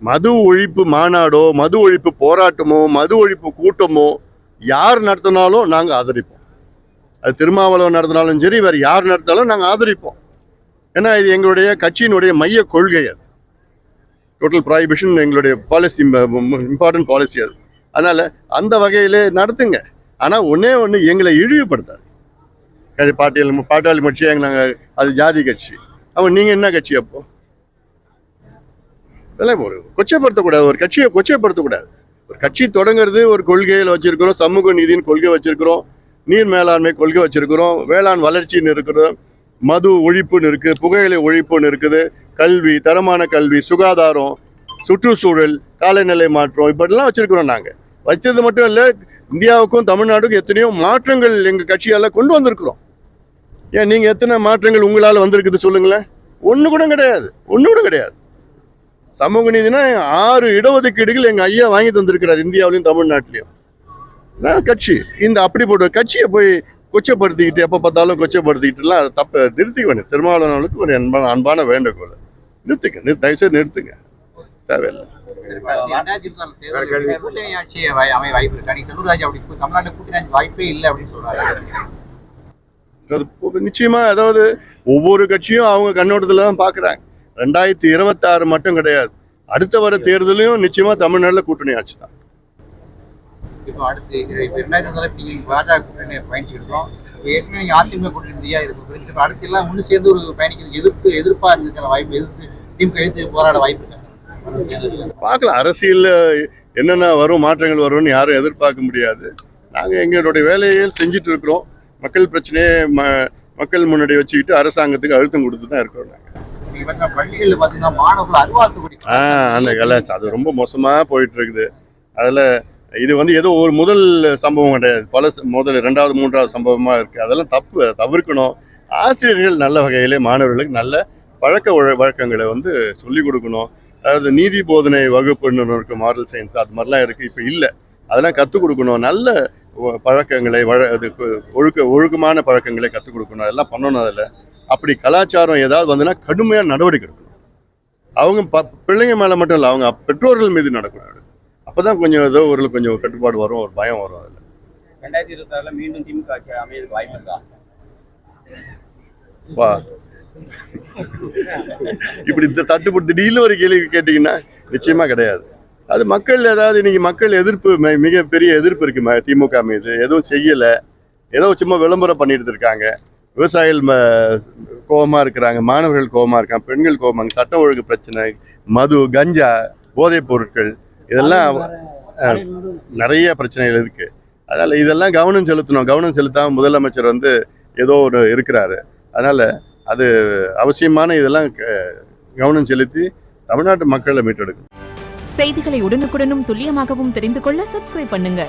மது ஒழிப்பு மாநாடோ, மது ஒழிப்பு போராட்டமோ, மது ஒழிப்பு கூட்டமோ யார் நடத்தினாலும் நாங்கள் ஆதரிப்போம். அது திருமாவளவன் நடத்தினாலும் சரி, வேறு யார் நடத்தினாலும் நாங்கள் ஆதரிப்போம். ஏன்னா இது எங்களுடைய கட்சியினுடைய மைய கொள்கை. அது டோட்டல் ப்ராஹிபிஷன் எங்களுடைய பாலிசி, இம்பார்ட்டன்ட் பாலிசி அது. அதனால் அந்த வகையிலே நடத்துங்க. ஆனால் ஒன்றே ஒன்று, எங்களை இழிவுபடுத்தாது. பாட்டாளி கட்சி நாங்கள் அது ஜாதி கட்சி. அவன் நீங்கள் என்ன கட்சி? அப்போ இதெல்லாம் ஒரு கொச்சைப்படுத்தக்கூடாது, ஒரு கட்சியை கொச்சைப்படுத்தக்கூடாது. ஒரு கட்சி தொடங்குறது ஒரு கொள்கையில் வச்சிருக்கிறோம், சமூக நீதியின் கொள்கை வச்சிருக்கிறோம், நீர் மேலாண்மை கொள்கை வச்சிருக்கிறோம், வேளாண் வளர்ச்சின்னு இருக்கிறோம், மது ஒழிப்புன்னு இருக்குது, புகையிலை ஒழிப்புன்னு இருக்குது, கல்வி, தரமான கல்வி, சுகாதாரம், சுற்றுச்சூழல், காலநிலை மாற்றம், இப்படிலாம் வச்சிருக்கிறோம். நாங்கள் வச்சது மட்டும் இல்லை, இந்தியாவுக்கும் தமிழ்நாடுக்கும் எத்தனையோ மாற்றங்கள் எங்கள் கட்சியால் கொண்டு வந்திருக்கிறோம். ஏன் நீங்கள் எத்தனை மாற்றங்கள் உங்களால் வந்திருக்குது சொல்லுங்களேன்? ஒன்று கூட கிடையாது, ஒன்று கூட கிடையாது. சமூக நீதினா 6 இடஒதுக்கீடுகள் எங்கள் ஐயா வாங்கி தந்திருக்கிறார், இந்தியாவிலையும் தமிழ்நாட்டிலையும். கட்சி இந்த அப்படிப்பட்ட கட்சியை போய் கொச்சப்படுத்திக்கிட்டு எப்போ பார்த்தாலும் கொச்சப்படுத்திக்கிட்டுலாம் அதை தப்பை நிறுத்திக்க வேணும். திருமாவளவனுக்கு ஒரு அன்பான வேண்டுகோள், நிறுத்துங்க, தயவுசெய்து நிறுத்துங்க, தேவையில்லை. நிச்சயமா, அதாவது ஒவ்வொரு கட்சியும் அவங்க கண்ணோட்டத்துல தான் பாக்குறாங்க. 2026 மட்டும் கிடையாது, அடுத்த வர தேர்தலையும் நிச்சயமா தமிழ்நாடுல கூட்டணி ஆட்சி தான். பார்க்கலாம், அரசியல்ல என்னென்ன வரும், மாற்றங்கள் வரும்னு யாரும் எதிர்பார்க்க முடியாது. நாங்க எங்களுடைய வேலையை செஞ்சுட்டு இருக்கிறோம். மக்கள் பிரச்சனையை மக்கள் முன்னாடி வச்சுக்கிட்டு அரசாங்கத்துக்கு அழுத்தம் கொடுத்து தான் இருக்கிறோம். அந்த கலாச்சாரம் அது ரொம்ப மோசமா போயிட்டு இருக்குது. அதுல இது ஏதோ ஒரு முதல் சம்பவம் கிடையாது, பல முதல் 2வது 3வது சம்பவமா இருக்கு. அதெல்லாம் தப்பு, தவிர்க்கணும். ஆசிரியர்கள் நல்ல வகையிலே மாணவர்களுக்கு நல்ல பழக்க வழக்கங்களை சொல்லிக் கொடுக்கணும். அதாவது நீதி போதனை வகுப்புன்னு இருக்கு, மாரல் சயின்ஸ், அது மாதிரிலாம் இருக்கு, இப்போ இல்லை. அதெல்லாம் கற்றுக் கொடுக்கணும். நல்ல பழக்கங்களை, ஒழுக்கமான பழக்கங்களை கற்றுக் கொடுக்கணும். அதெல்லாம் பண்ணணும். அதில் அப்படி கலாச்சாரம் ஏதாவது வந்துன்னா கடுமையாக நடவடிக்கை எடுக்கணும். அவங்க பிள்ளைங்க மேலே மட்டும் இல்லை, அவங்க பெற்றோர்கள் மீது நடக்கணும். அப்போதான் கொஞ்சம் ஏதோ கொஞ்சம் கட்டுப்பாடு வரும், ஒரு பயம் வரும். அதில் 2026 மீண்டும் திமுக ஆட்சி அமையதுக்கு வாய்ப்பு இருக்கா? இப்படி தட்டுப்பட்டு திடீர்னு ஒரு கேள்வி கேட்டீங்கன்னா நிச்சயமா கிடையாது. அது மக்கள் ஏதாவது இன்னைக்கு மக்கள் எதிர்ப்பு, மிகப்பெரிய எதிர்ப்பு இருக்கு திமுக மீது. எதுவும் செய்யலை, ஏதோ சும்மா விளம்பரம் பண்ணிட்டு இருக்காங்க. விவசாயிகள் கோபமா இருக்கிறாங்க, மாணவர்கள் கோபமா இருக்காங்க, பெண்கள் கோபமாக, சட்ட ஒழுங்கு பிரச்சனை, மது, கஞ்சா, போதைப் பொருட்கள், இதெல்லாம் நிறைய பிரச்சனைகள் இருக்கு. அதனால இதெல்லாம் கவனம் செலுத்தணும். கவனம் செலுத்தாம முதலமைச்சர் ஏதோ ஒரு இருக்கிறாரு. அதனால அது அவசியமான இதெல்லாம் கவனம் செலுத்தி தமிழ்நாட்டு மக்களை மீட்டெடுக்கணும். செய்திகளை உடனுக்குடனும் துல்லியமாகவும் தெரிந்து கொள்ள சப்ஸ்கிரைப் பண்ணுங்க.